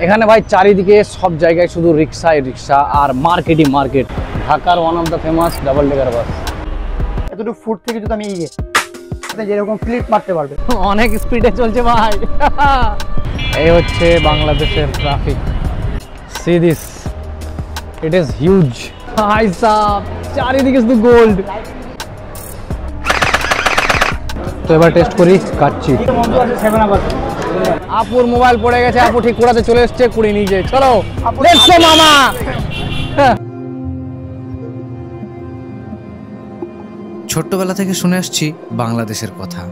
এখানে ভাই চারিদিকে সব জায়গায় শুধু রিক্সায় রিক্সা আর মার্কেটই মার্কেট। ঢাকার one of the famous double decker বাস। এতটুকু ফুট থেকে যদি আমি যেরকম ফ্লিপ মারতে পারবে, অনেক স্পিডে চলছে ভাই। এই হচ্ছে বাংলাদেশের traffic. C this, it is huge. ভাই সাব, চারিদিকে শুধু গোল্ড। তো এবার টেস্ট করি, কাটছি। আপুর মোবাইল পড়ে গেছে, আপু ঠিক করাতে চলে এসছে, কুড়ি নিয়ে চলো লেটস গো মামা। ছোট্টবেলা থেকে শুনে আসছি বাংলাদেশের কথা।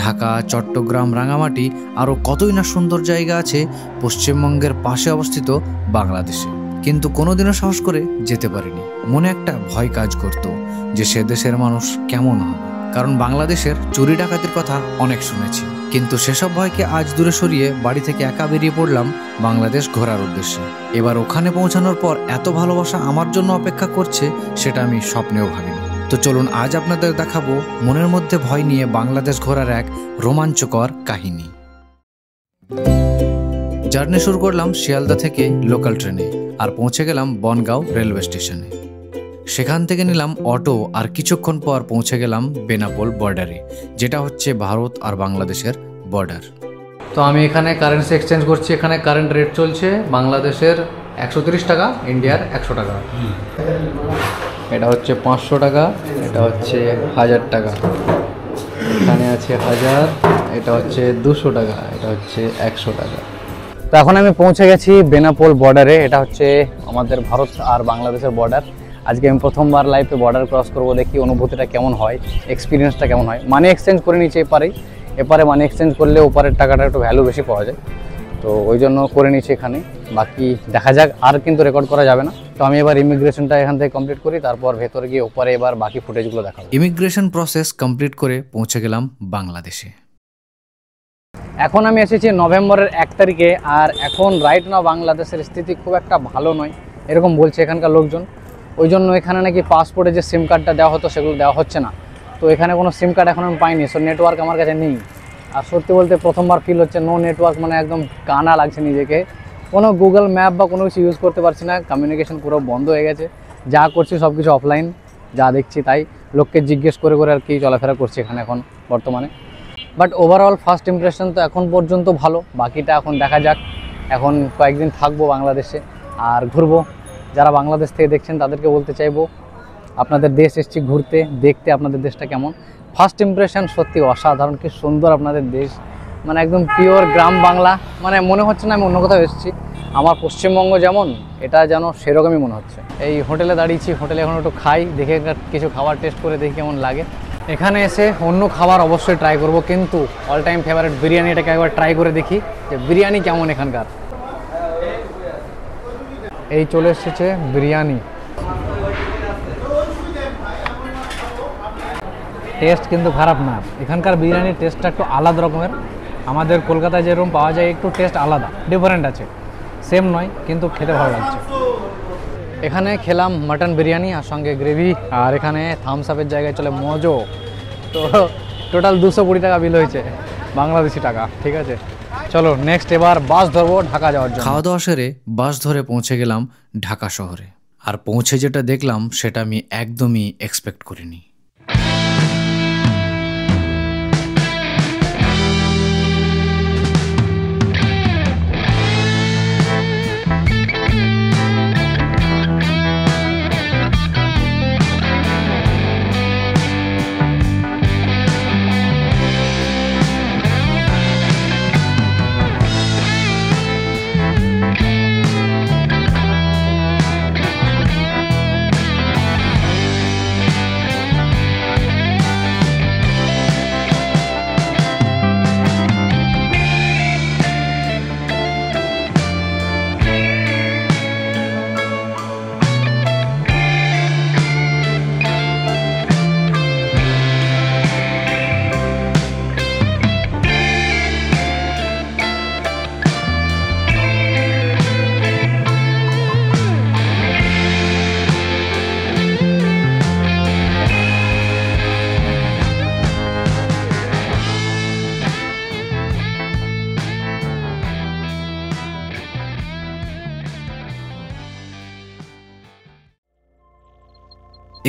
ঢাকা, চট্টগ্রাম, রাঙামাটি আরও কতই না সুন্দর জায়গা আছে পশ্চিমবঙ্গের পাশে অবস্থিত বাংলাদেশে, কিন্তু কোনোদিনও সাহস করে যেতে পারিনি। মনে একটা ভয় কাজ করত যে সে দেশের মানুষ কেমন হবে, কারণ বাংলাদেশের চুরি ডাকাতির কথা অনেক শুনেছি। কিন্তু সেসব ভয়কে আজ দূরে সরিয়ে বাড়ি থেকে একা বেরিয়ে পড়লাম বাংলাদেশ ঘোরার উদ্দেশ্যে। এবার ওখানে পৌঁছানোর পর এত ভালোবাসা আমার জন্য অপেক্ষা করছে, সেটা আমি স্বপ্নেও ভাবিনি। তো চলুন আজ আপনাদের দেখাবো মনের মধ্যে ভয় নিয়ে বাংলাদেশ ঘোরার এক রোমাঞ্চকর কাহিনী। জার্নি শুরু করলাম শিয়ালদা থেকে লোকাল ট্রেনে, আর পৌঁছে গেলাম বনগাঁও রেলওয়ে স্টেশনে। সেখান থেকে নিলাম অটো, আর কিছুক্ষণ পর পৌঁছে গেলাম বেনাপোল বর্ডারে, যেটা হচ্ছে ভারত আর বাংলাদেশের বর্ডার। তো আমি এখানে কারেন্সি এক্সচেঞ্জ করছি। এখানে কারেন্ট রেট চলছে বাংলাদেশের 130 টাকা, ইন্ডিয়ার 100 টাকা। এটা হচ্ছে 500 টাকা, এটা হচ্ছে 1000 টাকা, এখানে আছে 1000, এটা হচ্ছে 200 টাকা, এটা হচ্ছে 100 টাকা। তো এখন আমি পৌঁছে গেছি বেনাপোল বর্ডারে। এটা হচ্ছে আমাদের ভারত আর বাংলাদেশের বর্ডার। আজকে আমি প্রথমবার লাইফে বর্ডার ক্রস করব, দেখি অনুভূতিটা কেমন হয়, এক্সপিরিয়েন্সটা কেমন হয়। মানি এক্সচেঞ্জ করে নিচ্ছি এপারে মানি এক্সচেঞ্জ করলে ওপারের টাকাটা একটু ভ্যালু বেশি পাওয়া যায়, তো ওই জন্য করে নিচ্ছি এখানে। বাকি দেখা যাক, আর কিন্তু রেকর্ড করা যাবে না। তো আমি এবার ইমিগ্রেশনটা এখান থেকে কমপ্লিট করি, তারপর ভেতরে গিয়ে ওপারে এবার বাকি ফুটেজগুলো দেখাবো। ইমিগ্রেশন প্রসেস কমপ্লিট করে পৌঁছে গেলাম বাংলাদেশে। এখন আমি এসেছি নভেম্বরের 1 তারিখে, আর এখন রাইট নাও বাংলাদেশের স্থিতি খুব একটা ভালো নয়, এরকম বলছে এখানকার লোকজন। ওই জন্য এখানে নাকি পাসপোর্টে যে সিম কার্ডটা দেওয়া হতো সেগুলো দেওয়া হচ্ছে না। তো এখানে কোনো সিম কার্ড এখন আমি পাইনি, সো নেটওয়ার্ক আমার কাছে নেই। আর সত্যি বলতে প্রথমবার ফিল হচ্ছে নো নেটওয়ার্ক, মানে একদম কানা লাগছে নিজেকে। কোনো গুগল ম্যাপ বা কোনো কিছু ইউজ করতে পারছি না, কমিউনিকেশন পুরো বন্ধ হয়ে গেছে। যা করছি সব কিছু অফলাইন, যা দেখছি তাই লোককে জিজ্ঞেস করে করে আর কি চলাফেরা করছি এখানে এখন বর্তমানে। বাট ওভারঅল ফার্স্ট ইমপ্রেশন তো এখন পর্যন্ত ভালো, বাকিটা এখন দেখা যাক। এখন কয়েকদিন থাকবো বাংলাদেশে আর ঘুরবো। যারা বাংলাদেশ থেকে দেখছেন তাদেরকে বলতে চাইবো, আপনাদের দেশ এসেছি ঘুরতে, দেখতে আপনাদের দেশটা কেমন। ফার্স্ট ইমপ্রেশন সত্যি অসাধারণ, কি সুন্দর আপনাদের দেশ, মানে একদম পিওর গ্রাম বাংলা। মানে মনে হচ্ছে না আমি অন্য কোথাও এসেছি, আমার পশ্চিমবঙ্গ যেমন এটা যেন সেরকমই মনে হচ্ছে। এই হোটেলে দাঁড়িয়েছি, হোটেলে এখন একটু খাই, দেখে কিছু খাবার টেস্ট করে দেখি কেমন লাগে। এখানে এসে অন্য খাবার অবশ্যই ট্রাই করব, কিন্তু অল টাইম ফেভারিট বিরিয়ানিটাকে একবার ট্রাই করে দেখি যে বিরিয়ানি কেমন এখানকার। এই চলে এসেছে বিরিয়ানি, টেস্ট কিন্তু খারাপ না। এখানকার বিরিয়ানির টেস্টটা একটু আলাদা রকমের, আমাদের কলকাতায় যেরকম পাওয়া যায় একটু টেস্ট আলাদা, ডিফারেন্ট আছে, সেম নয় কিন্তু খেতে ভালো লাগছে। এখানে খেলাম মাটন বিরিয়ানি আর সঙ্গে গ্রেভি, আর এখানে থামস আপের জায়গায় চলে মজো। তো টোটাল 220 টাকা বিল হয়েছে, বাংলাদেশি টাকা। ঠিক আছে, চলো নেক্সট এবার বাস ধরবো ঢাকা যাওয়ার জন্য। খাওয়া দাওয়া সেরে বাস ধরে পৌঁছে গেলাম ঢাকা শহরে, আর পৌঁছে যেটা দেখলাম সেটা আমি একদমই এক্সপেক্ট করিনি।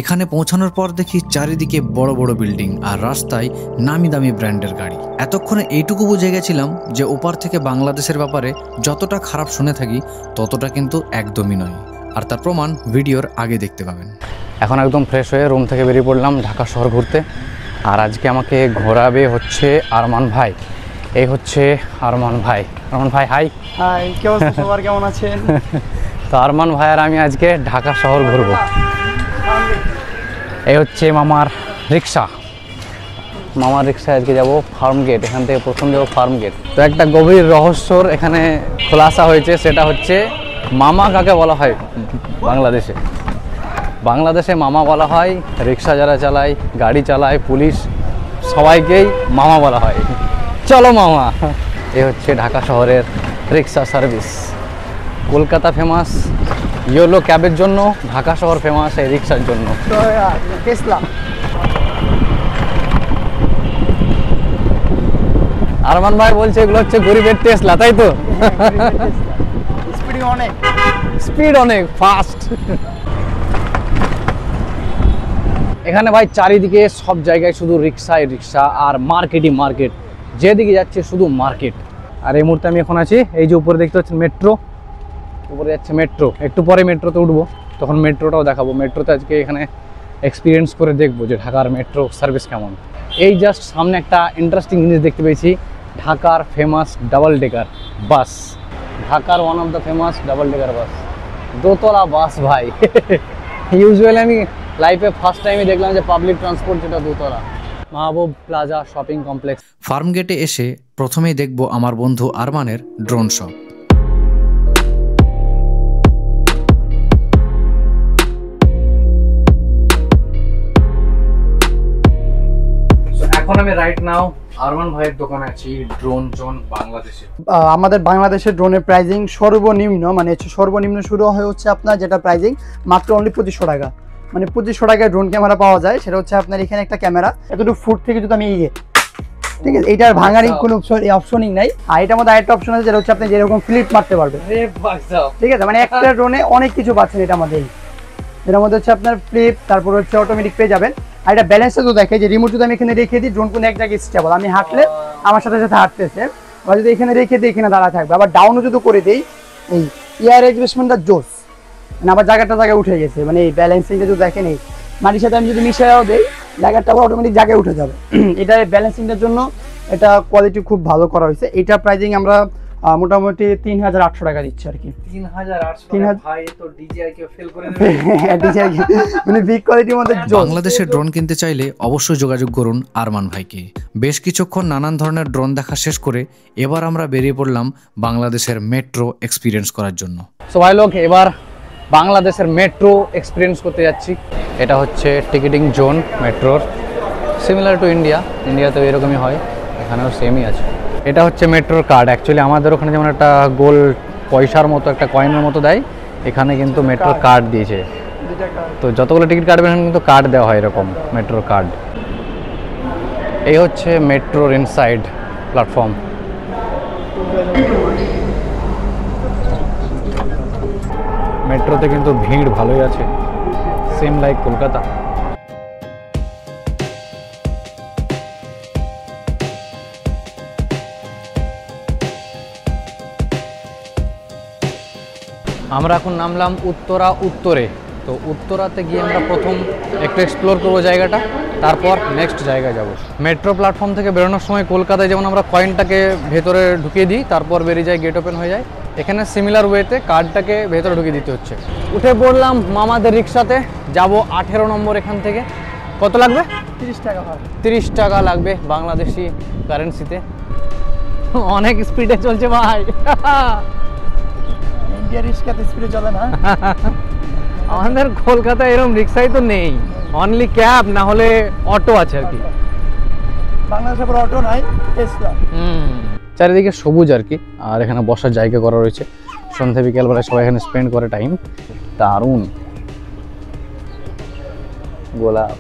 এখানে পৌঁছানোর পর দেখি চারিদিকে বড় বড় বিল্ডিং আর রাস্তায় নামি দামি ব্র্যান্ডের গাড়ি। এতক্ষণে এইটুকু বুঝে গেছিলাম যে ওপার থেকে বাংলাদেশের ব্যাপারে যতটা খারাপ শুনে থাকি ততটা কিন্তু একদমই নয়, আর তার প্রমাণ ভিডিওর আগে দেখতে পাবেন। এখন একদম ফ্রেশ হয়ে রুম থেকে বেরিয়ে পড়লাম ঢাকা শহর ঘুরতে। আর আজকে আমাকে ঘোরাবে হচ্ছে আরমান ভাই। এই হচ্ছে আরমান ভাই। আরমান ভাই হাই। হাই, কি অবস্থা সবার, কেমন আছেন? তো আরমান ভাই আর আমি আজকে ঢাকা শহর ঘুরবো। এই হচ্ছে মামার রিক্সা। মামার রিক্সায় আজকে যাবো ফার্ম গেট। এখান থেকে প্রথম যাবো ফার্ম গেট। তো একটা গভীর রহস্যর এখানে খোলাসা হয়েছে, সেটা হচ্ছে মামা কাকে বলা হয় বাংলাদেশে। বাংলাদেশে মামা বলা হয় রিক্সা যারা চালায়, গাড়ি চালায়, পুলিশ, সবাইকেই মামা বলা হয়। চলো মামা। এ হচ্ছে ঢাকা শহরের রিক্সা সার্ভিস। কলকাতা ফেমাস ইয়েলো ক্যাবের জন্য, ঢাকা শহর ফেমাস এই রিক্সার জন্য। টেসলা। আরমান ভাই বলছে এগুলো হচ্ছে গরিবের টেসলা, তাই তো? স্পিড অনেক ফাস্ট। এখানে ভাই চারিদিকে সব জায়গায় শুধু রিক্সায় রিক্সা আর মার্কেটই মার্কেট, যেদিকে যাচ্ছে শুধু মার্কেট। আর এই মুহূর্তে আমি এখন আছি এই যে উপরে দেখতে পাচ্ছেন মেট্রো, উপরে যাচ্ছে মেট্রো। একটু পরে মেট্রোতে উঠবো, তখন মেট্রোটাও দেখাবো। মেট্রোতে আজকে এখানে এক্সপিরিয়েন্স করে দেখবো যে ঢাকার মেট্রো সার্ভিস কেমন। এই জাস্ট সামনে একটা ইন্টারেস্টিং জিনিস দেখতে পেয়েছি, ঢাকার ফেমাস ডাবল ডেকার বাস। ঢাকার one of the famous double decker bus, দোতলা বাস ভাই। ইউজুয়ালি আমি লাইফে ফার্স্ট টাইমে দেখলাম যে পাবলিক ট্রান্সপোর্ট যেটা দোতলা। মাহবুব প্লাজা শপিং কমপ্লেক্স। ফার্ম গেটে এসে প্রথমেই দেখব আমার বন্ধু আরমানের ড্রোন শপ। এখন আমি রাইট নাও আরমান ভাইয়ের দোকানে আছি, ড্রোন জোন বাংলাদেশে। আমাদের বাংলাদেশের ড্রোনের প্রাইজিং সর্বনিম্ন, মানে সর্বনিম্ন শুরু হচ্ছে আপনার যেটা প্রাইজিং মাত্র অনলি 2500 টাকা। মানে 2500 টাকায় ড্রোন ক্যামেরা পাওয়া যায়। সেটা হচ্ছে আপনার এখানে একটা ক্যামেরা এতটুকু ফুট থেকে যদি আমি ঠিক আছে, এটার ভাঙার কোনো অপশনই নাই। আর এটার মধ্যে আরেকটা অপশন আছে যেটা হচ্ছে আপনি যেরকম ফ্লিপ মারতে পারবেন। ঠিক আছে, মানে একটা ড্রোনে অনেক কিছু পাচ্ছেন এটার মধ্যে। এটার মধ্যে হচ্ছে আপনার ফ্লিপ, তারপর হচ্ছে অটোমেটিক পেয়ে যাবেন। আর এটা ব্যালেন্সটা তো দেখে যে রিমোট যদি আমি এখানে রেখে দিই, ড্রোন কোনো এক জায়গায় স্টেবল, আমি হাঁটলে আমার সাথে সাথে হাঁটতেছে। আবার যদি এখানে রেখে দিই এখানে দাঁড়া থাকবে। আবার ডাউনও যদি করে দিই, এই এয়ার অ্যাডজাস্টমেন্টটা জোস, মানে আবার জায়গায় উঠে গেছে। মানে এই ব্যালেন্সিংটা যদি দেখেন, এই মাটির সাথে আমি যদি মিশাইও দিই, জায়গাটা আবার অটোমেটিক জায়গায় উঠে যাবে। এটা ব্যালেন্সিংটার জন্য এটা কোয়ালিটি খুব ভালো করা হয়েছে। এটা প্রাইজিং আমরা মোটামুটি 3800 টাকা দিচ্ছি আর কি। 3800 ভাই, তো ডিজিআই কে ফেল করে দেবে। ডিজিআই মানে বিগ কোয়ালিটির মধ্যে। বাংলাদেশের ড্রোন কিনতে চাইলে অবশ্যই যোগাযোগ করুন আরমান ভাইকে। বেশ কিছুক্ষণ নানান ধরনের ড্রোন দেখা শেষ করে এবার আমরা বেরিয়ে পড়লাম বাংলাদেশের মেট্রো এক্সপিরিয়েন্স করার জন্য। সো ভাই লোক, এবার বাংলাদেশের মেট্রো এক্সপিরিয়েন্স করতে যাচ্ছি। এটা হচ্ছে টিকিটিং জোন মেট্রোর, সিমিলার টু ইন্ডিয়াতেও এরকমই হয়, এখানেও সেমই আছে। এটা হচ্ছে মেট্রোর কার্ড। অ্যাকচুয়ালি আমাদের ওখানে যেমন একটা গোল পয়সার মতো একটা কয়েনের মতো দেয়, এখানে কিন্তু মেট্রোর কার্ড দিয়েছে। তো যতগুলো টিকিট কাটবেন কিন্তু কার্ড দেওয়া হয় এরকম মেট্রোর কার্ড। এই হচ্ছে মেট্রোর ইনসাইড প্ল্যাটফর্ম। মেট্রোতে কিন্তু ভিড় ভালোই আছে, সেম লাইক কলকাতা। আমরা এখন নামলাম উত্তরা উত্তরে। তো উত্তরাতে গিয়ে আমরা প্রথম একটু এক্সপ্লোর করবো জায়গাটা, তারপর নেক্সট জায়গায় যাব। মেট্রো প্ল্যাটফর্ম থেকে বেরোনোর সময় কলকাতায় যেমন আমরা কয়েনটাকে ভেতরে ঢুকিয়ে দিই, তারপর বেরিয়ে যায়, গেট ওপেন হয়ে যায়। এখানে সিমিলার ওয়েতে কার্ডটাকে ভেতরে ঢুকিয়ে দিতে হচ্ছে। উঠে পড়লাম মামাদের রিক্সাতে, যাব 18 নম্বর। এখান থেকে কত লাগবে? 30 টাকা। 30 টাকা লাগবে বাংলাদেশি কারেন্সিতে। অনেক স্পিডে চলছে ভাই। ইন্ডিয়ার রিক্সাতে স্পিডে চলে না। আমাদের কলকাতায় এরকম রিক্সাই তো নেই, অনলি ক্যাব না হলে অটো আছে আর কি। বাংলাদেশে পুরো অটো নাই, টেসলা। চারিদিকে সবুজ আর কি, আর এখানে বসার জায়গা করা রয়েছে। সন্ধ্যা বিকেলবেলায় সবাই এখানে স্পেন্ড করে টাইম। দারুণ গোলাপ।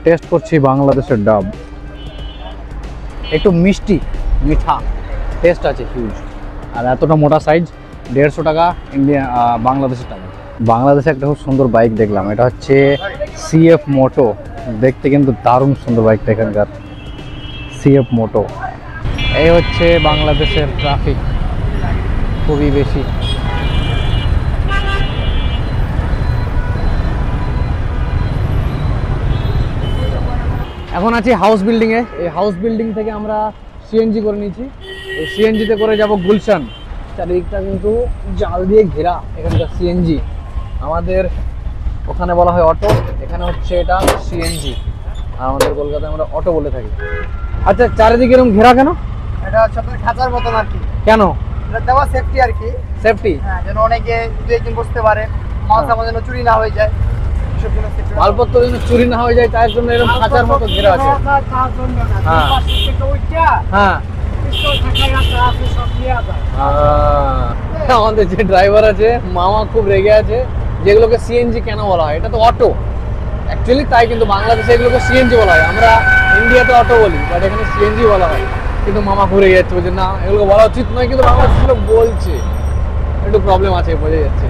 টেস্ট করছি বাংলাদেশের ডাব, একটু মিষ্টি মিঠা টেস্ট আছে, হিউজ। আর এতটা মোটা সাইজ, 150 টাকা বাংলাদেশের টাকা। বাংলাদেশে একটা খুব সুন্দর বাইক দেখলাম, এটা হচ্ছে সিএফ মোটো, দেখতে কিন্তু দারুণ সুন্দর বাইকটা এখানকার সিএফ মোটো। এই হচ্ছে বাংলাদেশের ট্রাফিক, খুবই বেশি। এখন আছি হাউস বিল্ডিংয়ে। এই হাউস বিল্ডিং থেকে আমরা সিএনজি করে নিয়েছি। এই সিএনজিতে করে যাব গুলশান। চারিদিকটা কিন্তু জাল দিয়ে ঘেরা এখানকার সিএনজি। আমাদের ওখানে বলা হয় অটো, এখানে হচ্ছে এটা সিএনজি, আর আমাদের কলকাতায় আমরা অটো বলে থাকি। আচ্ছা, চারিদিকে এরকম ঘেরা কেন? এটা হচ্ছে আপনার খাঁচার মতন আর কি। কেন? এটা দেওয়া সেফটি আর কি। সেফটি? হ্যাঁ, যেন অনেকে দু একদিন বসতে পারে, মাল সামান যেন চুরি না হয়ে যায়, এসব জন্য সেফটি। মালপত্র যেন চুরি না হয়ে যায় তার জন্য এরকম খাঁচার মতো ঘেরা আছে। হ্যাঁ হ্যাঁ। আমাদের যে ড্রাইভার আছে মামা খুব রেগে আছে, যেগুলোকে সিএনজি কেন বলা হয়, এটা তো অটো অ্যাকচুয়ালি, তাই কিন্তু বাংলাদেশে এগুলোকে সিএনজি বলা হয়। আমরা ইন্ডিয়াতে অটো বলি, বাট এখানে সিএনজি বলা হয়। কিন্তু মামা খুব রেগে যাচ্ছে, বলছে না এগুলো বলা উচিত নয়, কিন্তু বাংলাদেশের লোক বলছে, একটু প্রবলেম আছে, বোঝা যাচ্ছে।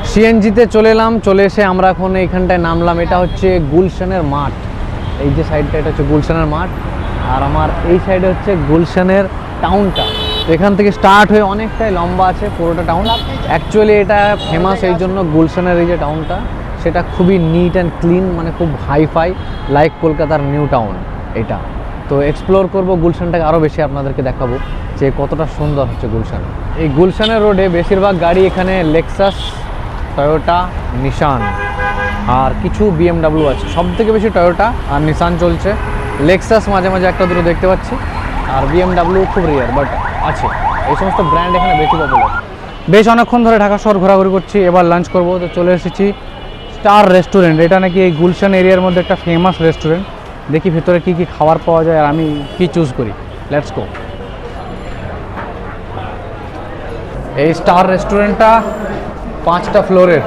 সিএনজিতে চলে এলাম, চলে এসে আমরা এখন এইখানটায় নামলাম। এটা হচ্ছে গুলশানের মাঠ, এই যে সাইডটা এটা হচ্ছে গুলশানের মাঠ, আর আমার এই সাইডে হচ্ছে গুলশানের টাউনটা। তো এখান থেকে স্টার্ট হয়ে অনেকটাই লম্বা আছে পুরোটা টাউন। অ্যাকচুয়ালি এটা ফেমাস এই জন্য, গুলশানের এই যে টাউনটা সেটা খুবই নিট অ্যান্ড ক্লিন, মানে খুব হাইফাই, লাইক কলকাতার নিউ টাউন এটা। তো এক্সপ্লোর করব গুলশানটাকে আরও বেশি, আপনাদেরকে দেখাবো যে কতটা সুন্দর হচ্ছে গুলশান। এই গুলশানের রোডে বেশিরভাগ গাড়ি এখানে লেক্সাস, টয়োটা, নিশান আর কিছু বিএমডাব্লিউ আছে। সব থেকে বেশি টয়োটা আর নিশান চলছে, লেক্সাস মাঝে মাঝে একটা দুটো দেখতে পাচ্ছি, আর বিএমডাব্লিউ খুব রেয়ার বাট আছে। এই সমস্ত ব্র্যান্ড এখানে বেশি পপুলার। বেশ অনেকক্ষণ ধরে ঢাকা শহর ঘোরাঘুরি করছি, এবার লাঞ্চ করব। তো চলে এসেছি স্টার রেস্টুরেন্ট। এটা নাকি এই গুলশান এরিয়ার মধ্যে একটা ফেমাস রেস্টুরেন্ট। দেখি ভেতরে কি কি খাবার পাওয়া যায় আর আমি কি চুজ করি। Let's go. এই স্টার রেস্টুরেন্টটা 5টা ফ্লোরের,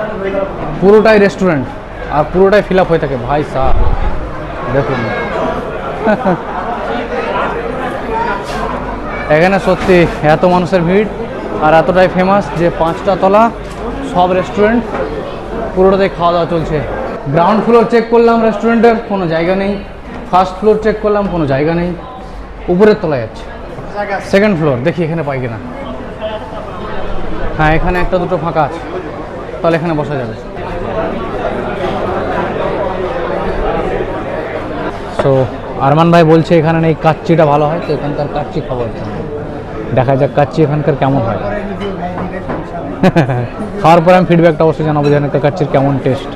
পুরোটাই রেস্টুরেন্ট আর পুরোটাই ফিল আপ হয়ে থাকে। ভাই সাহ দেখুন এখানে সত্যি এত মানুষের ভিড় আর এতটাই ফেমাস যে 5টা তলা, সব রেস্টুরেন্ট, পুরোটাতে খাওয়া দাওয়া চলছে। গ্রাউন্ড ফ্লোর চেক করলাম, রেস্টুরেন্টের কোনো জায়গা নেই। ফার্স্ট ফ্লোর চেক করলাম, কোনো জায়গা নেই। উপরের তলায় যাচ্ছে, সেকেন্ড ফ্লোর, দেখি এখানে পাই কিনা। হ্যাঁ, এখানে একটা দুটো ফাঁকা আছে, তাহলে এখানে বসা যাবে। সো আরমান ভাই বলছে এখানে নেই, কাচ্চিটা ভালো হয়, তো এখানকার কাচ্চি খাবো। দেখা যাক কাচ্চি এখানকার কেমন হয়। খাওয়ার পরে আমি ফিডব্যাকটা অবশ্যই জানাবো যে এখানকার কাচ্চির কেমন টেস্ট।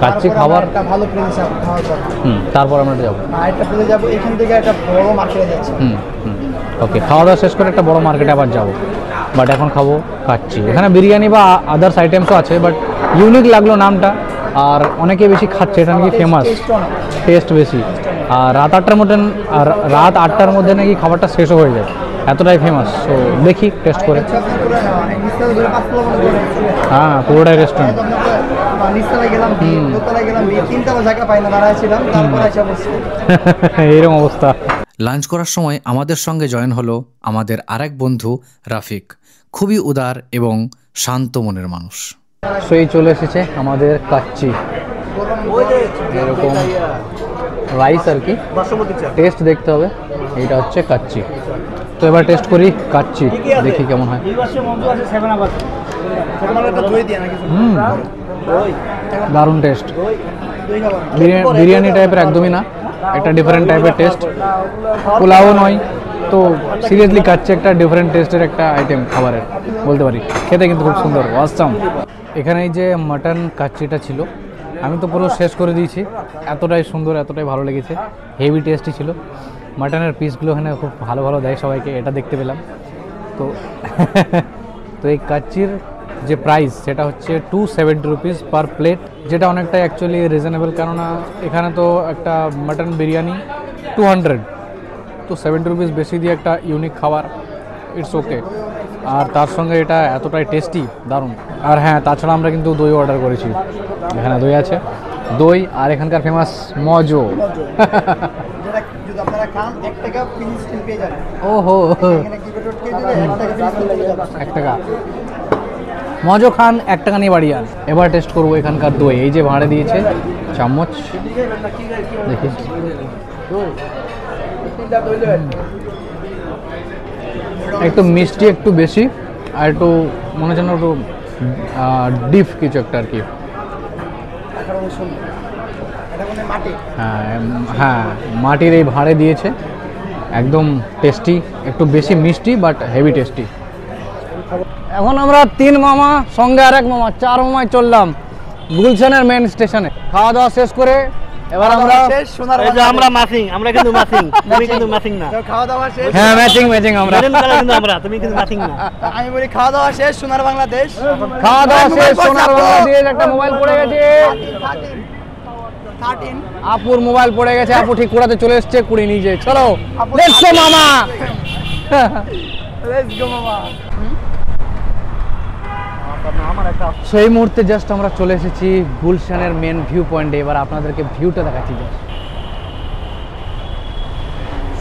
কাচ্চি খাবার ভালো প্লেস খাওয়ার পর তারপর আমরা যাবো। একটা প্লেসে যাবো, এখান থেকে একটা বড় মার্কেটে যাচ্ছে। ওকে, খাওয়া দাওয়া শেষ করে একটা বড় মার্কেটে আবার যাবো, বাট এখন খাবো কাচ্চি। এখানে বিরিয়ানি বা আদার্স আইটেমসও আছে, বাট ইউনিক লাগলো নামটা, আর অনেকে বেশি খাচ্ছে, এটা নাকি ফেমাস, টেস্ট বেশি। আর রাত 8টার মধ্যে নাকি খাবারটা শেষও হয়ে যায়, এতটাই ফেমাস। তো দেখি টেস্ট করে। হ্যাঁ, পুরোটাই রেস্টুরেন্ট। এইরকম অবস্থা। লাঞ্চ করার সময় আমাদের সঙ্গে জয়েন হলো আমাদের আরেক বন্ধু রাফিক, খুবই উদার এবং শান্ত মনের মানুষ। সেই চলে এসেছে আমাদের কাচ্চি, এরকম রাইস আর কি, টেস্ট দেখতে হবে। এইটা হচ্ছে কাচ্চি। তো এবার টেস্ট করি কাচ্চি, দেখি কেমন হয়। দারুণ টেস্ট, বিরিয়ানি টাইপের একদমই না, একটা ডিফারেন্ট টাইপের টেস্ট। পোলাও নয় তো, সিরিয়াসলি কাচ্চি একটা ডিফারেন্ট টেস্টের একটা আইটেম খাবারের বলতে পারি। খেতে কিন্তু খুব সুন্দর, অসাম। এখানে এই যে মাটন কাচ্চিটা ছিল, আমি তো পুরো শেষ করে দিয়েছি, এতটাই সুন্দর, এতটাই ভালো লেগেছে, হেভি টেস্টি ছিল। মাটনের পিসগুলো এখানে খুব ভালো ভালো দেয় সবাইকে, এটা দেখতে পেলাম। তো তো এই কাচ্চির যে প্রাইস সেটা হচ্ছে 270 রুপিস পার প্লেট, যেটা অনেকটাই অ্যাকচুয়ালি রিজনেবল, কেননা এখানে তো একটা মাটন বিরিয়ানি 200, তো 70 রুপিস বেশি দিয়ে একটা ইউনিক খাবার, ইটস ওকে। আর তার সঙ্গে এটা এতটাই টেস্টি, দারুণ। আর হ্যাঁ, তাছাড়া আমরা কিন্তু দই অর্ডার করেছি, এখানে দই আছে, দই আর এখানকার ফেমাস মজো। ওহো, 1 টাকা। মজো খান 1 টাকা নিয়ে বাড়ি আর। এবার টেস্ট করবো এখানকার দই, এই যে ভাঁড়ে দিয়েছে চামচ, দেখি একটু মিষ্টি একটু বেশি, আর একটু মনে হচ্ছে না একটু ডিপ কিছু একটা আর কি। হ্যাঁ হ্যাঁ, মাটির এই ভাঁড়ে দিয়েছে, একদম টেস্টি, একটু বেশি মিষ্টি বাট হেভি টেস্টি। এখন আমরা 3 মামা সঙ্গে আর 1 মামা 4 মামায় চললাম গুলশানের মেন স্টেশনে। খাওয়া দাওয়া শেষ করে এবার আমরা আমরা মাসিং, আমরা কিন্তু মাসিং, তুমি কিন্তু মাসিং না। খাওয়া দাওয়া শেষ, হ্যাঁ ম্যাচিং ম্যাচিং আমরা কিন্তু আমরা, তুমি কিন্তু মাসিং না। আমি বলি খাওয়া দাওয়া শেষ, সোনার বাংলাদেশ। খাওয়া দাওয়া শেষ, সোনার বাংলাদেশ। একটা মোবাইল পড়ে গেছে, 13 আপুর মোবাইল পড়ে গেছে, আপু ঠিক করাতে চলে এসছে, কুড়ি নিজে। চলো লেটস গো মামা। লেটস গো মামা। সেই মুহূর্তে জাস্ট আমরা চলে এসেছি গুলশানের মেন ভিউ পয়েন্টে। এবার আপনাদেরকে ভিউটা দেখাচ্ছি।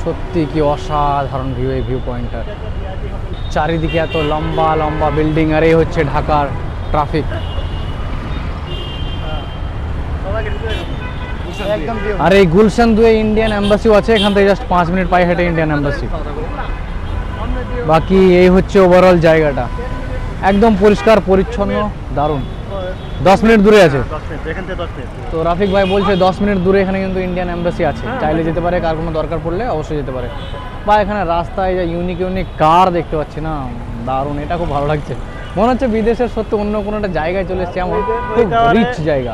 সত্যি কি অসাধারণ ভিউ এই ভিউ পয়েন্টটার। চারিদিকে এত লম্বা লম্বা বিল্ডিং, আর এই হচ্ছে ঢাকার ট্রাফিক। আর এই গুলশান 2 ইন্ডিয়ান এম্বাসিও আছে, এখান থেকে জাস্ট 5 মিনিট পায়ে হেঁটে ইন্ডিয়ান এম্বাসি। বাকি এই হচ্ছে ওভারঅল জায়গাটা, একদম পরিষ্কার পরিচ্ছন্ন, দারুণ। 10 মিনিট দূরে আছে তো রাফিক ভাই বলছে 10 মিনিট দূরে এখানে কিন্তু ইন্ডিয়ান এম্বাসি আছে, চাইলে যেতে পারে, কার কোনো দরকার পড়লে অবশ্যই যেতে পারে। বা এখানে রাস্তায় যা ইউনিক ইউনিক কার দেখতে পাচ্ছি না, দারুণ, এটা খুব ভালো লাগছে। মনে হচ্ছে বিদেশের সত্যি অন্য কোনো একটা জায়গায় চলে এসেছে, এমন খুব রিচ জায়গা।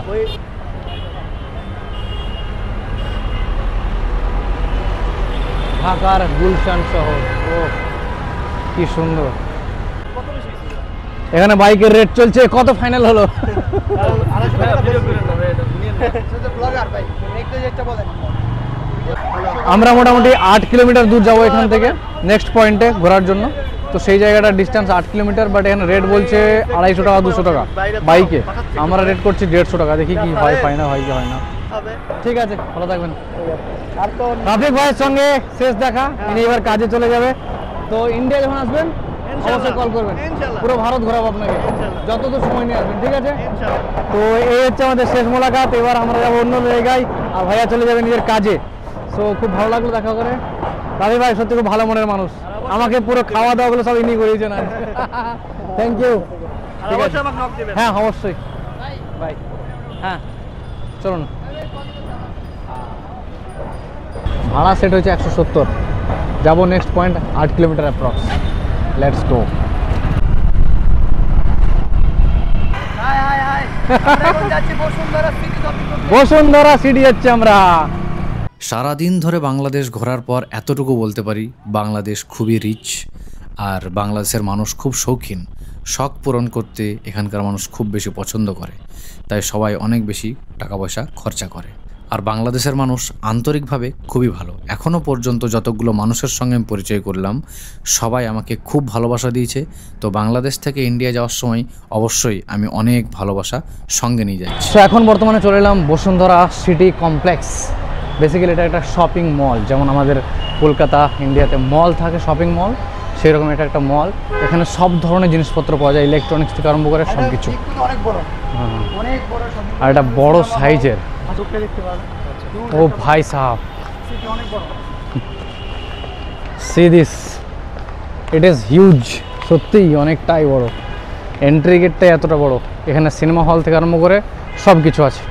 ঢাকার গুলশান শহর, ও কি সুন্দর। এখানে বাইকের রেট চলছে, কত ফাইনাল হলো? আমরা মোটামুটি 8 কিলোমিটার দূর যাবো এখান থেকে নেক্সট পয়েন্টে ঘোরার জন্য। তো সেই জায়গাটার ডিস্টেন্স 8 কিলোমিটার, বাট এখানে রেট বলছে 250 টাকা 200 টাকা বাইকে, আমরা রেট করছি 150 টাকা। দেখি কি হয়, ফাইনাল হয় কি হয় না। ঠিক আছে, ভালো থাকবেন। রাফিক ভাইয়ের সঙ্গে শেষ দেখা, ইনি এবার কাজে চলে যাবে। তো ইন্ডিয়া যখন আসবেন অবশ্যই কল করবেন, পুরো ভারত ঘোরাবো আপনাকে, যতদূর সময় নিয়ে আসবেন, ঠিক আছে? তো এই হচ্ছে আমাদের শেষ মোলাকাত। এবার আমরা যাবো অন্য জায়গায়, আর ভাইয়া চলে যাবে নিজের কাজে। সো খুব ভালো লাগলো দেখা করে। রাফিক ভাই সত্যি খুব ভালো মনের মানুষ, আমাকে পুরো খাওয়া দাওয়াগুলো সব ইনি করিয়েছেন। Thank you. হ্যাঁ অবশ্যই বাই। হ্যাঁ চলুন। ভাড়া সেট হয়েছে 170, যাবো next point 8 kilometre approx. Let's go. Bashundhara city যাচ্ছি আমরা। সারাদিন ধরে বাংলাদেশ ঘোরার পর এতটুকু বলতে পারি, বাংলাদেশ খুবই রিচ, আর বাংলাদেশের মানুষ খুব শৌখিন। শখ পূরণ করতে এখানকার মানুষ খুব বেশি পছন্দ করে, তাই সবাই অনেক বেশি টাকা পয়সা খরচা করে। আর বাংলাদেশের মানুষ আন্তরিকভাবে খুবই ভালো। এখনও পর্যন্ত যতগুলো মানুষের সঙ্গে আমি পরিচয় করলাম, সবাই আমাকে খুব ভালোবাসা দিয়েছে। তো বাংলাদেশ থেকে ইন্ডিয়া যাওয়ার সময় অবশ্যই আমি অনেক ভালোবাসা সঙ্গে নিয়ে যাচ্ছি। তো এখন বর্তমানে চলে এলাম বসুন্ধরা সিটি কমপ্লেক্স। বেসিক্যালি এটা একটা শপিং মল, যেমন আমাদের কলকাতা ইন্ডিয়াতে মল থাকে শপিং মল, সেই রকম এটা একটা মল। এখানে সব ধরনের জিনিসপত্র পাওয়া যায়, ইলেকট্রনিক্স থেকে আরম্ভ করে সব কিছু। আর এটা বড় সাইজের, ও ভাই সাহাব, see this, it is huge. সত্যিই অনেকটাই বড়, এন্ট্রি গেটটাই এতটা বড়। এখানে সিনেমা হল থেকে আরম্ভ করে সব কিছু আছে।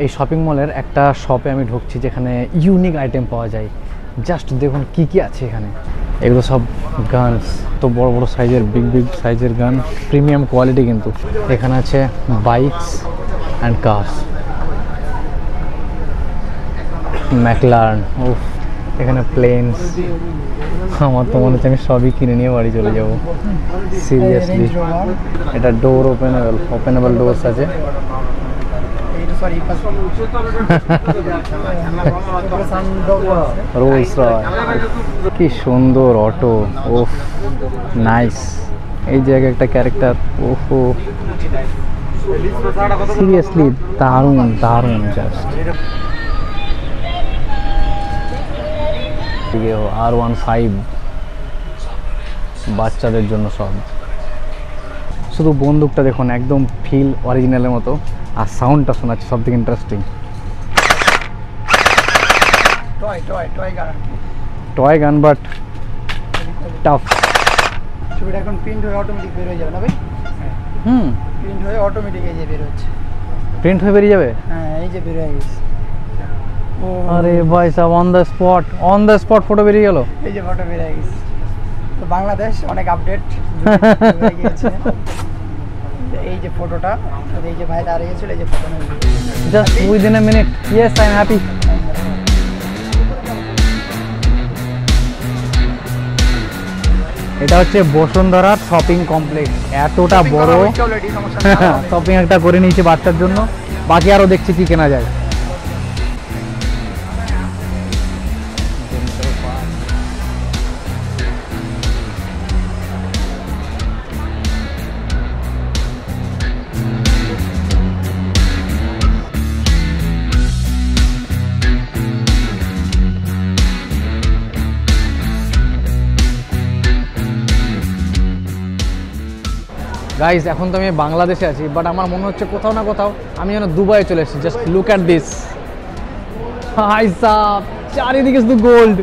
এই শপিং মলের একটা শপে আমি ঢুকছি, যেখানে ইউনিক আইটেম পাওয়া যায়। জাস্ট দেখুন কি কি আছে এখানে। এগুলো সব গানস, তো বড় বড় সাইজের, বিগ বিগ সাইজের গান, প্রিমিয়াম কোয়ালিটি কিন্তু। এখানে আছে বাইকস অ্যান্ড কার্স, ম্যাকলার্ন, ও এখানে প্লেনস। আমার তো মনে হচ্ছে আমি সবই কিনে নিয়ে বাড়ি চলে যাব, সিরিয়াসলি। এটা ডোর ওপেনেবল ডোরস আছে। রোলস রয়, কি সুন্দর অটো, ওফ নাইস। এই জায়গায় একটা ক্যারেক্টার, ওহো সিরিয়াসলি দারুণ দারুণ। জাস্ট দিকেও R15 বাচ্চাদের জন্য সব। শুধু বন্দুকটা দেখুন একদম ফিল অরিজিনালের মতো, আর সাউন্ডটা শোনাচ্ছে সব থেকে ইন্টারেস্টিং। টয় গান বাট টাফ। ছবিটা এখন প্রিন্ট হয়ে অটোমেটিক বের হয়ে যাবে না ভাই? প্রিন্ট হয়ে অটোমেটিক এই যে বের হচ্ছে। প্রিন্ট হয়ে বেরিয়ে যাবে? হ্যাঁ এই যে বের হয়ে গেছে। আরে ভাই সাহেব, অন দ্য স্পট ফটো বেরিয়ে গেল। এই যে ফটো বের হয়ে গেছে। তো বাংলাদেশ অনেক আপডেট হয়ে গিয়েছে। এই যে ফটোটা, এই যে ভাই দাঁড়িয়ে গেছিল, এই যে ফটো নিয়ে just within a minute. Yes, I am happy. এটা হচ্ছে বসুন্ধরা শপিং কমপ্লেক্স, এতটা বড়। শপিং একটা করে নিয়েছি বাচ্চার জন্য, বাকি আরো দেখছি কি কেনা যায়। গাইজ, এখন তো আমি বাংলাদেশে আছি, বাট আমার মনে হচ্ছে কোথাও না কোথাও আমি যেন দুবাই চলে এসেছি। জাস্ট লুক অ্যাট দিস ভাই সাব, চারিদিকে শুধু গোল্ড।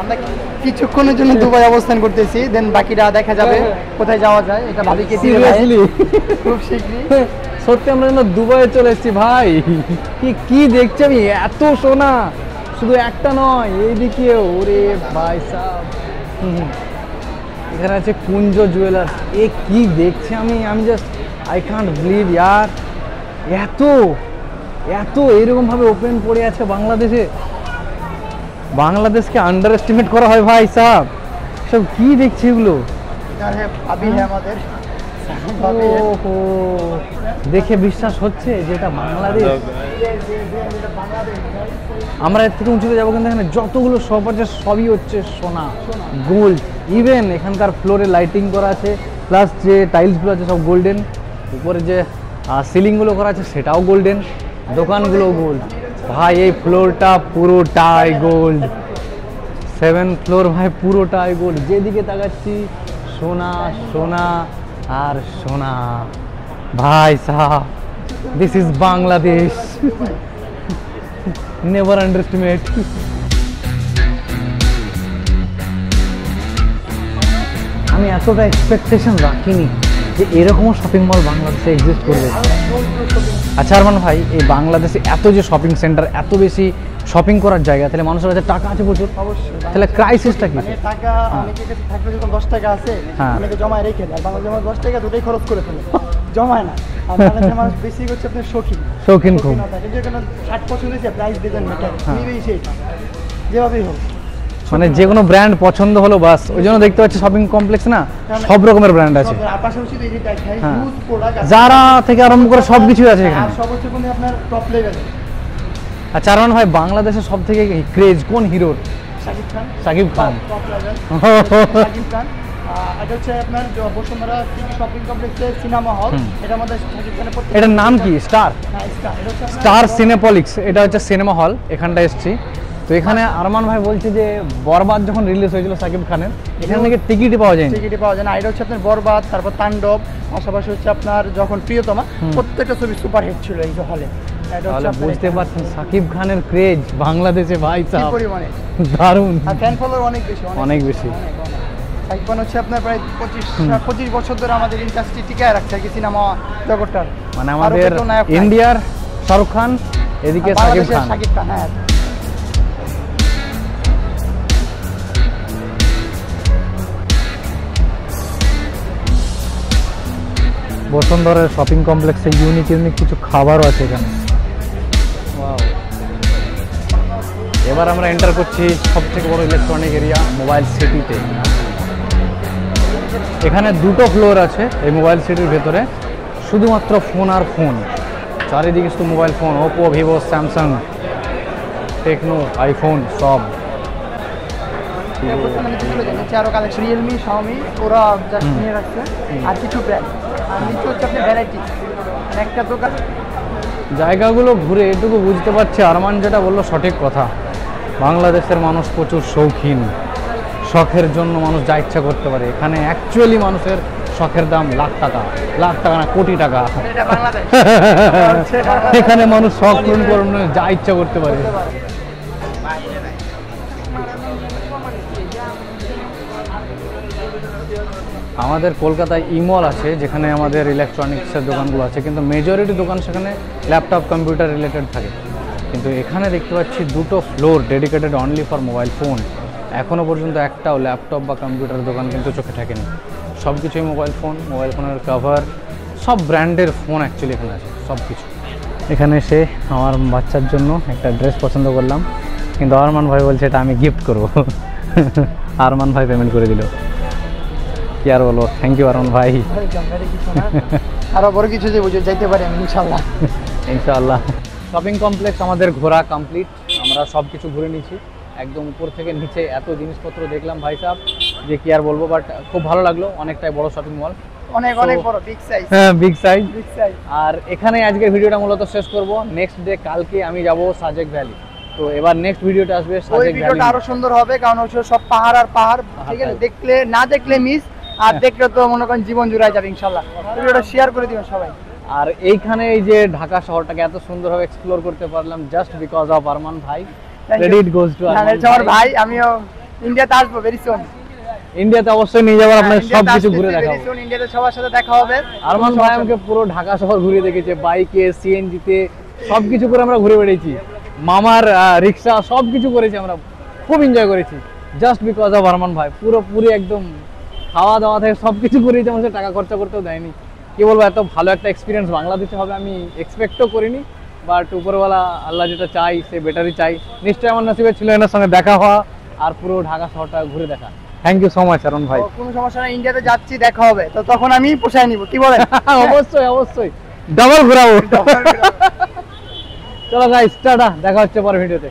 আমরা কিছুক্ষণের জন্য দুবাই অবস্থান করতেছি, দেন বাকিটা দেখা যাবে কোথায় যাওয়া যায়। এটা ভাবিকে সিরিয়াসলি খুব শীঘ্রই। সত্যি আমরা যেন দুবাইয়ে চলে এসেছি ভাই। কি দেখছি আমি, এত সোনা, শুধু একটা নয়, এইদিকেও। ওরে ভাই সাব, এখানে আছে কুঞ্জ জুয়েলার্স। এ কি দেখছি আমি জাস্ট আই কান্ট বিলিভ ইয়ার, এত এরকম ভাবে ওপেন পড়ে আছে বাংলাদেশে। বাংলাদেশকে আন্ডার এস্টিমেট করা হয় ভাই সাব। সব কি দেখছি এগুলো? আমাদের ওহো, দেখে বিশ্বাস হচ্ছে যে এটা বাংলাদেশ। আমরা এর থেকে উঁচুতে যাবো, কিন্তু এখানে যতগুলো শপ আছে সবই হচ্ছে সোনা, গোল্ড। ইভেন এখানকার ফ্লোরে লাইটিং করা আছে, প্লাস যে টাইলসগুলো আছে সব গোল্ডেন। উপরে যে সিলিংগুলো করা আছে সেটাও গোল্ডেন, দোকানগুলো গোল্ড। ভাই এই ফ্লোরটা পুরোটাই গোল্ড, 7th ফ্লোর ভাই পুরোটাই গোল্ড। যেদিকে তাকাচ্ছি সোনা সোনা আর সোনা। ভাই সাহ, this is Bangladesh. Never underestimate. আমি এতটা এক্সপেকটেশন রাখিনি যে এরকমও শপিং মল বাংলাদেশে এক্সিস্ট করবে। আচ্ছা আরমান ভাই, এই বাংলাদেশে এত যে শপিং সেন্টার, এত বেশি শপিং করার জায়গা, তাহলে মানুষের কাছে টাকা আছে প্রচুর। অবশ্যই। তাহলে ক্রাইসিসটা কি? মানে টাকা অনেকের কাছে থাকলে যখন 10 টাকা আছে, অনেকে জমায় রেখে দেয়। বাংলাদেশে 10 টাকা দুটোই খরচ করে ফেলে, জমায় না। আর বাংলাদেশের মানুষ বেশি হচ্ছে আপনার শৌখিন খুব। যে কোনো 60 পছন্দ হয়েছে, প্রাইস ডিজাইন ম্যাটার, নিবেই সেইটা যেভাবেই হোক। মানে যে কোনো ব্র্যান্ড পছন্দ হলো বাস। ওই জন্য দেখতে পাচ্ছি শপিং কমপ্লেক্স না, সব রকমের ব্র্যান্ড আছে। আর পাশাপাশি তো এই যে দেখাই হিউজ প্রোডাক্ট আছে, যারা থেকে আরম্ভ করে সব কিছুই আছে এখানে। আর সব হচ্ছে কোন আপনার টপ লেভেলে। আচ্ছা আরমান ভাই, বাংলাদেশের সব থেকে ক্রেজ কোন হিরোর? শাকিব খান। Top level Shakib Khan. এটা হচ্ছে আপনার বসুন্ধরা শপিং কমপ্লেক্সের সিনেমা হল। এটার মধ্যে শাকিব খানের এটার নাম কি? Star star star Cineplex. এটা হচ্ছে সিনেমা হল, এখানটা এসেছি। তো এখানে আরমান ভাই বলছে যে বরবাদ যখন রিলিজ হয়েছিল শাকিব খানের, এখান থেকে টিকিটই পাওয়া যায়নি। টিকিটই পাওয়া যায় না। এটা হচ্ছে আপনার বরবাদ, তারপর তাণ্ডব, পাশাপাশি হচ্ছে আপনার যখন প্রিয়তমা, প্রত্যেকটা ছবি সুপার হিট ছিল এই যে হলে। এটা হচ্ছে বুঝতে পারছেন শাকিব খানের ক্রেজ বাংলাদেশে ভাই সাহেব পরিমাণে দারুণ। আর ফ্যান ফলোয়ার অনেক বেশি, অনেক বেশি। শাকিব খান হচ্ছে আপনার প্রায় 25 বছর ধরে আমাদের ইন্ডাস্ট্রি টিকায় রাখছে আর কি, সিনেমা জগৎটার। মানে আমাদের ইন্ডিয়ার শাহরুখ খান, এদিকে শাকিব খান। হ্যাঁ। বসুন্ধরার শপিং কমপ্লেক্সে ইউনিক কিছু খাবারও আছে এখানে। এবার আমরা এন্টার করছি সবথেকে বড় ইলেকট্রনিক এরিয়া মোবাইল সিটিতে। এখানে দুটো ফ্লোর আছে এই মোবাইল সিটির ভেতরে, শুধুমাত্র ফোন আর ফোন। চারিদিকে শুধু mobile phone, Oppo, Vivo, Samsung, Tecno, iPhone সব। আরো কালেকশন রিয়েলমি, শাওমি, ওরা জাস্ট নিয়ে রাখছে। আর কিছু ব্র্যান্ড, নিচে হচ্ছে আপনার ভ্যারাইটি, একটা দোকান। জায়গাগুলো ঘুরে এটুকু বুঝতে পারছি আরমান যেটা বললো সঠিক কথা, বাংলাদেশের মানুষ প্রচুর শৌখিন, শখের জন্য মানুষ যা ইচ্ছা করতে পারে। এখানে অ্যাকচুয়ালি মানুষের শখের দাম লাখ টাকা না কোটি টাকা। এটা বাংলাদেশ। এখানে মানুষ শখ পূরণ করে যা ইচ্ছা করতে পারে। আমাদের কলকাতায় ইমল আছে যেখানে আমাদের ইলেকট্রনিক্সের দোকানগুলো আছে, কিন্তু মেজরিটি দোকান সেখানে ল্যাপটপ কম্পিউটার রিলেটেড থাকে। কিন্তু এখানে দেখতে পাচ্ছি দুটো floor dedicated only for mobile phone. এখনও পর্যন্ত একটাও ল্যাপটপ বা কম্পিউটার দোকান কিন্তু চোখে থাকেনি। সব কিছুই মোবাইল ফোনের কভার, সব ব্র্যান্ডের ফোন অ্যাকচুয়ালি এখানে আছে, সব কিছু। এখানে এসে আমার বাচ্চার জন্য একটা ড্রেস পছন্দ করলাম, কিন্তু আরমান ভাই বলছে এটা আমি গিফট করব। আরমান ভাই পেমেন্ট করে দিল, কি আর বলবো। থ্যাংক ইউ আরমান ভাই। আরো বড় কিছু যে বুঝে যাইতে পারি আমি ইনশাআল্লাহ। ইনশাআল্লাহ। শপিং কমপ্লেক্স আমাদের ঘোরা কমপ্লিট, আমরা সব কিছু ঘুরে নিয়েছি একদম উপর থেকে নিচে। এত জিনিসপত্র দেখলাম ভাই সাহেব যে কি আর বলবো, বাট খুব ভালো লাগলো। অনেকটাই বড় শপিং মল, অনেক অনেক বড়, বিগ সাইজ। হ্যাঁ বিগ সাইজ। আর আর এখানে আজকের ভিডিওটা মূলত শেষ করব। নেক্সট ডে কালকে আমি যাব সাজেক ভ্যালি। তো এবার নেক্সট ভিডিওটা আসবে ওই সাজেক ভ্যালি। ভিডিওটা আরো সুন্দর হবে, কারণ হচ্ছে সব পাহাড় আর পাহাড়, ঠিক আছে? দেখলে না দেখলে মিস, আর দেখলে তো মনে করেন জীবন জুড়াই যাবে ইনশাআল্লাহ। ভিডিওটা শেয়ার করে দিবেন সবাই। আর এইখানে এই যে ঢাকা শহরটাকে এত সুন্দরভাবে এক্সপ্লোর করতে পারলাম জাস্ট বিকজ অফ আরমান ভাই। ক্রেডিট গোজ টু আমার ভাই। আমিও ইন্ডিয়াতে আসবো ভেরি সুন। ইন্ডিয়াতে অবশ্যই নিয়ে যাবার, আপনার সবকিছু ঘুরে দেখাবো। ইন্ডিয়াতে সবার সাথে দেখা হবে। আরমান ভাই আমাকে পুরো ঢাকা শহর ঘুরিয়ে দেখেছে, বাইকে, সিএনজিতে, সবকিছু করে আমরা ঘুরে বেড়েছি। মামার রিক্সা সবকিছু করেছি আমরা, খুব এনজয় করেছি জাস্ট বিকজ অফ আরমান ভাই। পুরোপুরি একদম খাওয়া দাওয়া থেকে সবকিছু করেছি, আমাদের টাকা খরচা করতেও দেয়নি। কি বলবো, এত ভালো একটা এক্সপিরিয়েন্স বাংলাদেশে হবে আমি এক্সপেক্টও করিনি। বাট উপরওয়ালা আল্লাহ যেটা চাই সে বেটারই চাই। নিশ্চয়ই আমার নসিবে ছিল এনার সঙ্গে দেখা হওয়া আর পুরো ঢাকা শহরটা ঘুরে দেখা। Thank you so much Arman ভাই। কোনো সমস্যা নাই, ইন্ডিয়াতে যাচ্ছি, দেখা হবে, তো তখন আমি পোষায় নিব, কি বলেন? অবশ্যই অবশ্যই ডাবল ঘুরাবো। চলো গাইস, টাটা, দেখা হচ্ছে পরের ভিডিওতে।